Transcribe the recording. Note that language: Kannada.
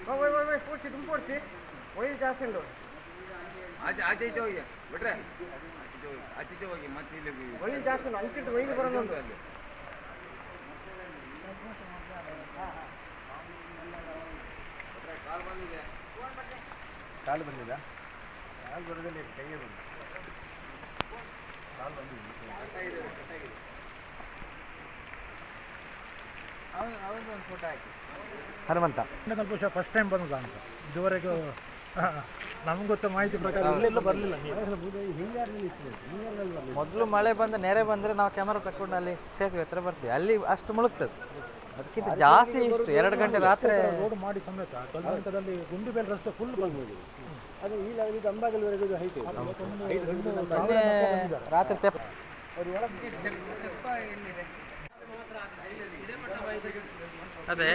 ಪೂರ್ತಿ ತುಂಬಿ ಒಯ್ದು ಜಾಸ್ತಿ ಉಂಟು ಆಚೆ ಆಚೆ ಈಚೆ ಹೋಗಿ ಬಿಟ್ರೆ ಆಚೆ ಹೋಗಿ ಮತ್ತೆ ಇಲ್ಲಿ ಒಯ್ದು ಜಾಸ್ತಿ ಉಂಟು ಅಂಚಿಟ್ಟು ಒಯ್ದು ಬರೋದು ಅಲ್ಲಿ ಕಾಲು ಬಂದಿದೆ ಕಾಲು ಬರೋದಿಲ್ಲ ಕೈಯೇ ಬಂದು ಕಾಲು ಬಂದಿದೆ ಅವನೊಂದು ಫೋಟೋ ಹಾಕಿ ಹನುಮಂತ ಬಹುಶಃ ಫಸ್ಟ್ ಟೈಮ್ ಬಂದ ಅಂತ ಇದುವರೆಗೂ ನಮ್ಗೆ ಗೊತ್ತ ಮಾಹಿತಿ ಪ್ರಕಾರ ಇಲ್ಲೆಲ್ಲ ಬರಲಿಲ್ಲ ಮೊದಲು ಮಳೆ ಬಂದು ನೆರೆ ಬಂದರೆ ನಾವು ಕ್ಯಾಮರಾ ತಗೊಂಡು ಅಲ್ಲಿ ಸೇತುವೆ ಹತ್ರ ಬರ್ತೀವಿ, ಅಲ್ಲಿ ಅಷ್ಟು ಮುಳುಗ್ತದೆ. ಅದಕ್ಕಿಂತ ಜಾಸ್ತಿ ಇಷ್ಟು 2 ಗಂಟೆ ರಾತ್ರಿ ರೋಡ್ ಮಾಡಿ ಸಮೇತ ಕಲ್ಯಾಣದಲ್ಲಿ ಗುಂಡಿಬೇಲ್ ರಸ್ತೆ ಫುಲ್ ಬಂದ್ಬೋದು. ಅದು ಈ ಲೆವೆಲ್ ಅಂಬಾಗಲ್ವರೆಗೂ ಹೈಟ್ ರಾತ್ರಿ ತೆಪ್ಪ ತೆಪ್ಪ ಎಲ್ಲಿದೆ ಅದೇ